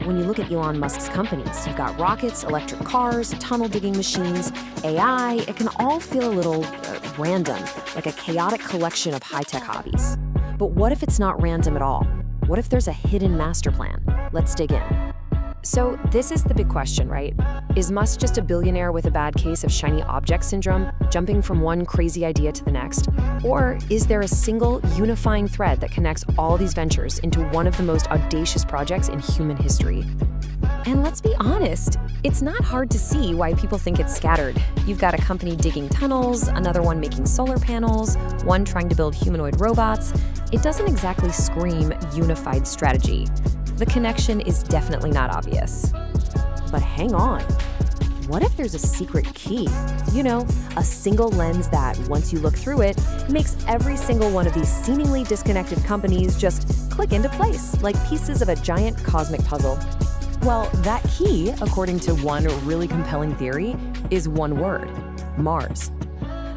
when you look at Elon Musk's companies, you've got rockets, electric cars, tunnel digging machines, AI. It can all feel a little random, like a chaotic collection of high-tech hobbies. But what if it's not random at all? What if there's a hidden master plan? Let's dig in. So this is the big question, right? Is Musk just a billionaire with a bad case of shiny object syndrome, jumping from one crazy idea to the next? Or is there a single unifying thread that connects all these ventures into one of the most audacious projects in human history? And let's be honest, it's not hard to see why people think it's scattered. You've got a company digging tunnels, another one making solar panels, one trying to build humanoid robots. It doesn't exactly scream unified strategy. The connection is definitely not obvious. But hang on. What if there's a secret key? You know, a single lens that, once you look through it, makes every single one of these seemingly disconnected companies just click into place, like pieces of a giant cosmic puzzle. Well, that key, according to one really compelling theory, is one word: Mars.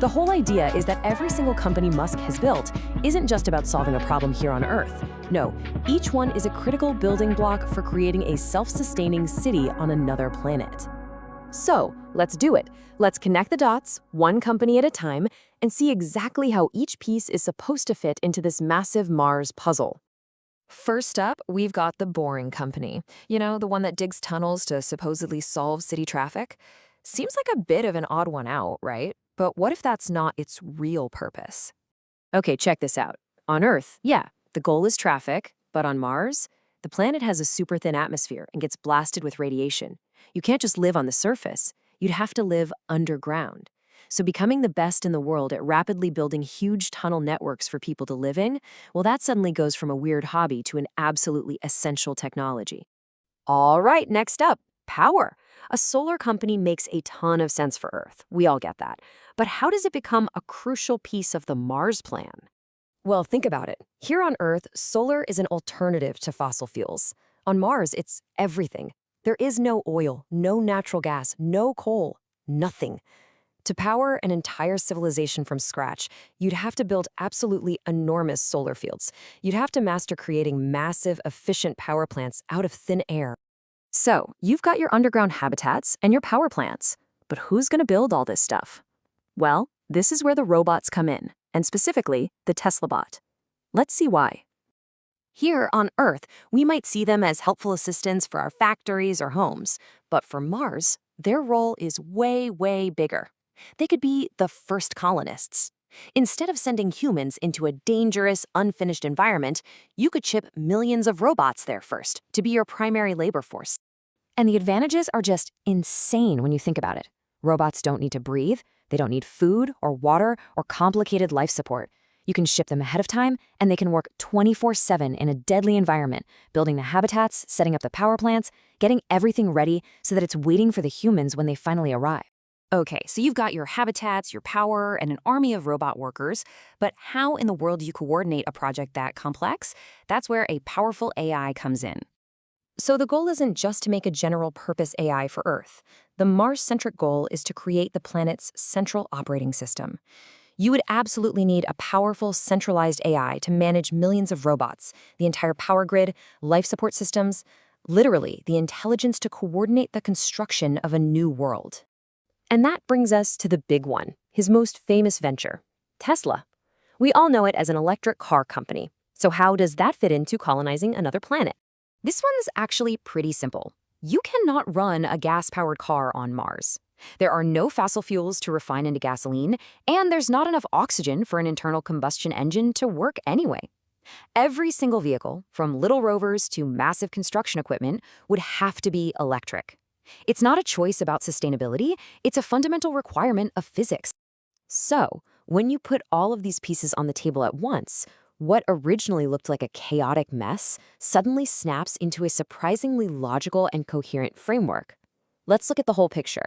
The whole idea is that every single company Musk has built isn't just about solving a problem here on Earth. No, each one is a critical building block for creating a self-sustaining city on another planet. So, let's do it. Let's connect the dots, one company at a time, and see exactly how each piece is supposed to fit into this massive Mars puzzle. First up, we've got the boring company. You know, the one that digs tunnels to supposedly solve city traffic? Seems like a bit of an odd one out, right? But what if that's not its real purpose? Okay, check this out. On Earth, yeah, the goal is traffic, but on Mars, the planet has a super thin atmosphere and gets blasted with radiation. You can't just live on the surface. You'd have to live underground. So becoming the best in the world at rapidly building huge tunnel networks for people to live in, well, that suddenly goes from a weird hobby to an absolutely essential technology. All right, next up, power. A solar company makes a ton of sense for Earth. We all get that. But how does it become a crucial piece of the Mars plan? Well, think about it. Here on Earth, solar is an alternative to fossil fuels. On Mars, it's everything. There is no oil, no natural gas, no coal, nothing. To power an entire civilization from scratch, you'd have to build absolutely enormous solar fields. You'd have to master creating massive, efficient power plants out of thin air. So, you've got your underground habitats and your power plants. But who's going to build all this stuff? Well, this is where the robots come in, and specifically, the Tesla bot. Let's see why. Here on Earth, we might see them as helpful assistants for our factories or homes. But for Mars, their role is way, way bigger. They could be the first colonists. Instead of sending humans into a dangerous, unfinished environment, you could ship millions of robots there first to be your primary labor force. And the advantages are just insane when you think about it. Robots don't need to breathe, they don't need food or water or complicated life support. You can ship them ahead of time, and they can work 24/7 in a deadly environment, building the habitats, setting up the power plants, getting everything ready so that it's waiting for the humans when they finally arrive. Okay, so you've got your habitats, your power, and an army of robot workers, but how in the world do you coordinate a project that complex? That's where a powerful AI comes in. So the goal isn't just to make a general-purpose AI for Earth. The Mars-centric goal is to create the planet's central operating system. You would absolutely need a powerful, centralized AI to manage millions of robots, the entire power grid, life support systems, literally the intelligence to coordinate the construction of a new world. And that brings us to the big one, his most famous venture, Tesla. We all know it as an electric car company. So how does that fit into colonizing another planet? This one's actually pretty simple. You cannot run a gas-powered car on Mars. There are no fossil fuels to refine into gasoline, and there's not enough oxygen for an internal combustion engine to work anyway. Every single vehicle, from little rovers to massive construction equipment, would have to be electric. It's not a choice about sustainability, it's a fundamental requirement of physics. So, when you put all of these pieces on the table at once, what originally looked like a chaotic mess suddenly snaps into a surprisingly logical and coherent framework. Let's look at the whole picture.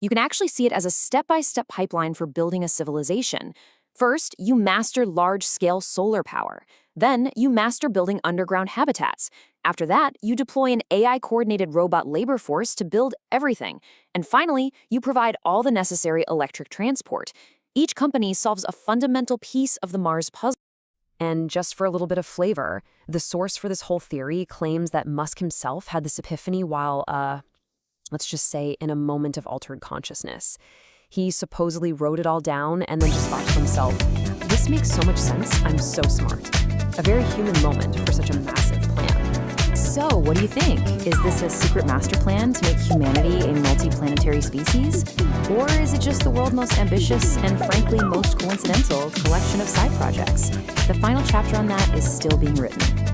You can actually see it as a step-by-step pipeline for building a civilization. First, you master large-scale solar power. Then, you master building underground habitats. After that, you deploy an AI-coordinated robot labor force to build everything. And finally, you provide all the necessary electric transport. Each company solves a fundamental piece of the Mars puzzle. And just for a little bit of flavor, the source for this whole theory claims that Musk himself had this epiphany while, let's just say, in a moment of altered consciousness. He supposedly wrote it all down and then just thought to himself, this makes so much sense, I'm so smart. A very human moment for such a massive plan. So, what do you think? Is this a secret master plan to make humanity a multi-planetary species? Or is it just the world's most ambitious and frankly most coincidental collection of side projects? The final chapter on that is still being written.